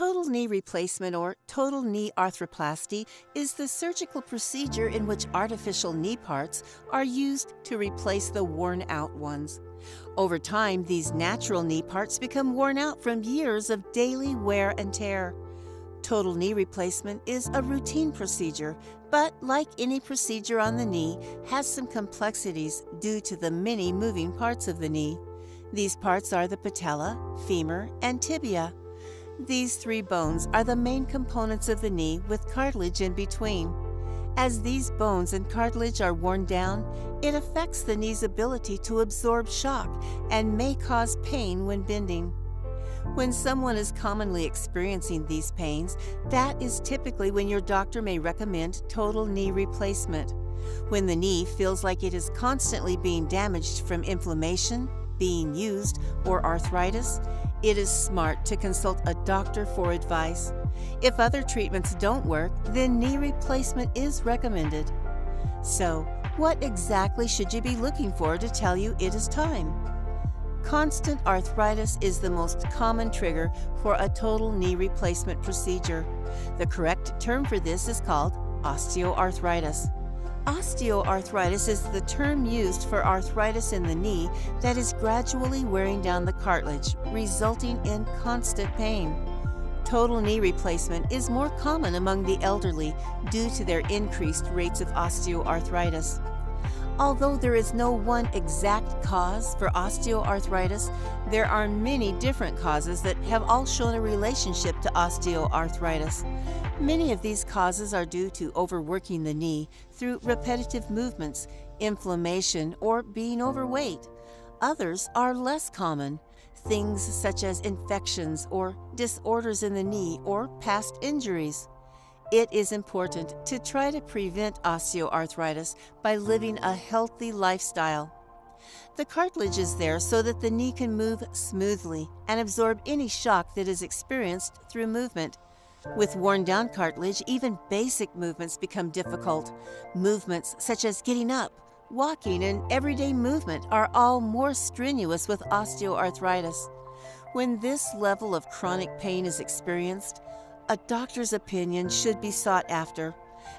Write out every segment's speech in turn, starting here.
Total knee replacement or total knee arthroplasty is the surgical procedure in which artificial knee parts are used to replace the worn-out ones. Over time, these natural knee parts become worn out from years of daily wear and tear. Total knee replacement is a routine procedure, but like any procedure on the knee, has some complexities due to the many moving parts of the knee. These parts are the patella, femur, and tibia. These three bones are the main components of the knee with cartilage in between. As these bones and cartilage are worn down, it affects the knee's ability to absorb shock and may cause pain when bending. When someone is commonly experiencing these pains, that is typically when your doctor may recommend total knee replacement. When the knee feels like it is constantly being damaged from inflammation, being used, or arthritis, it is smart to consult a doctor for advice. If other treatments don't work, then knee replacement is recommended. So, what exactly should you be looking for to tell you it is time? Constant arthritis is the most common trigger for a total knee replacement procedure. The correct term for this is called osteoarthritis. Osteoarthritis is the term used for arthritis in the knee that is gradually wearing down the cartilage, resulting in constant pain. Total knee replacement is more common among the elderly due to their increased rates of osteoarthritis. Although there is no one exact cause for osteoarthritis, there are many different causes that have all shown a relationship to osteoarthritis. Many of these causes are due to overworking the knee through repetitive movements, inflammation, or being overweight. Others are less common, things such as infections or disorders in the knee or past injuries. It is important to try to prevent osteoarthritis by living a healthy lifestyle. The cartilage is there so that the knee can move smoothly and absorb any shock that is experienced through movement. With worn-down cartilage, even basic movements become difficult. Movements such as getting up, walking, and everyday movement are all more strenuous with osteoarthritis. When this level of chronic pain is experienced, a doctor's opinion should be sought after.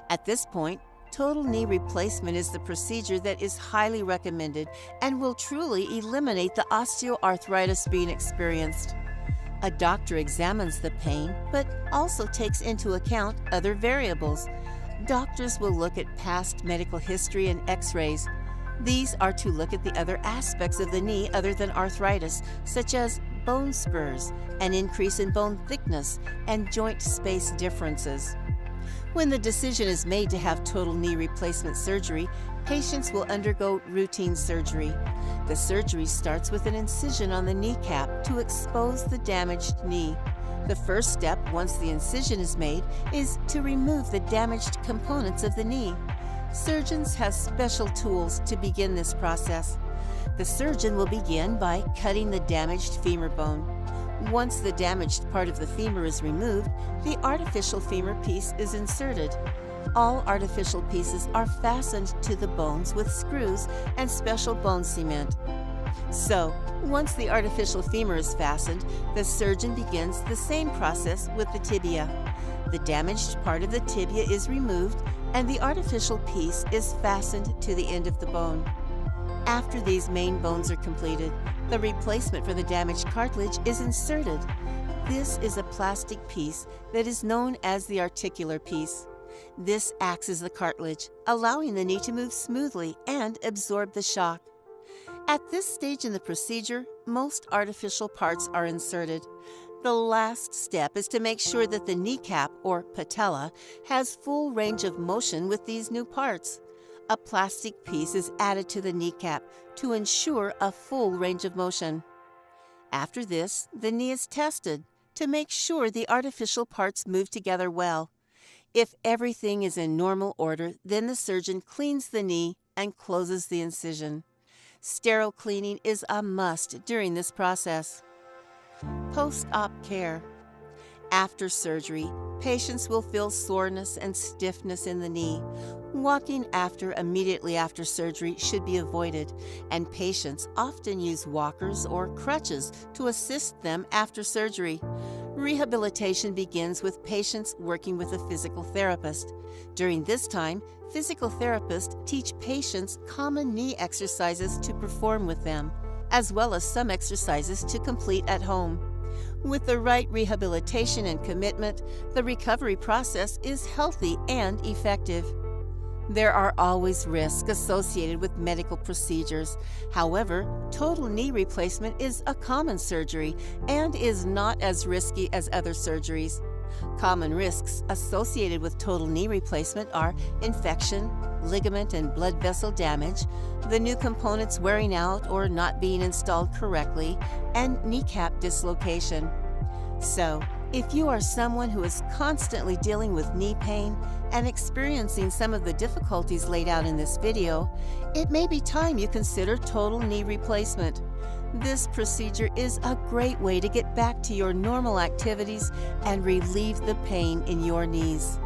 At this point, total knee replacement is the procedure that is highly recommended and will truly eliminate the osteoarthritis being experienced. A doctor examines the pain, but also takes into account other variables. Doctors will look at past medical history and x-rays. These are to look at the other aspects of the knee other than arthritis, such as bone spurs, an increase in bone thickness, and joint space differences. When the decision is made to have total knee replacement surgery, patients will undergo routine surgery. The surgery starts with an incision on the kneecap to expose the damaged knee. The first step, once the incision is made, is to remove the damaged components of the knee. Surgeons have special tools to begin this process. The surgeon will begin by cutting the damaged femur bone. Once the damaged part of the femur is removed, the artificial femur piece is inserted. All artificial pieces are fastened to the bones with screws and special bone cement. So, once the artificial femur is fastened, the surgeon begins the same process with the tibia. The damaged part of the tibia is removed and the artificial piece is fastened to the end of the bone. After these main bones are completed, the replacement for the damaged cartilage is inserted. This is a plastic piece that is known as the articular piece. This acts as the cartilage, allowing the knee to move smoothly and absorb the shock. At this stage in the procedure, most artificial parts are inserted. The last step is to make sure that the kneecap, or patella, has full range of motion with these new parts. A plastic piece is added to the kneecap to ensure a full range of motion. After this, the knee is tested to make sure the artificial parts move together well. If everything is in normal order, then the surgeon cleans the knee and closes the incision. Sterile cleaning is a must during this process. Post-op care. After surgery, patients will feel soreness and stiffness in the knee. Walking immediately after surgery should be avoided, and patients often use walkers or crutches to assist them after surgery. Rehabilitation begins with patients working with a physical therapist. During this time, physical therapists teach patients common knee exercises to perform with them, as well as some exercises to complete at home. With the right rehabilitation and commitment, the recovery process is healthy and effective. There are always risks associated with medical procedures. However, total knee replacement is a common surgery and is not as risky as other surgeries. Common risks associated with total knee replacement are infection, ligament and blood vessel damage, the new components wearing out or not being installed correctly, and kneecap dislocation. So, if you are someone who is constantly dealing with knee pain and experiencing some of the difficulties laid out in this video, it may be time you consider total knee replacement. This procedure is a great way to get back to your normal activities and relieve the pain in your knees.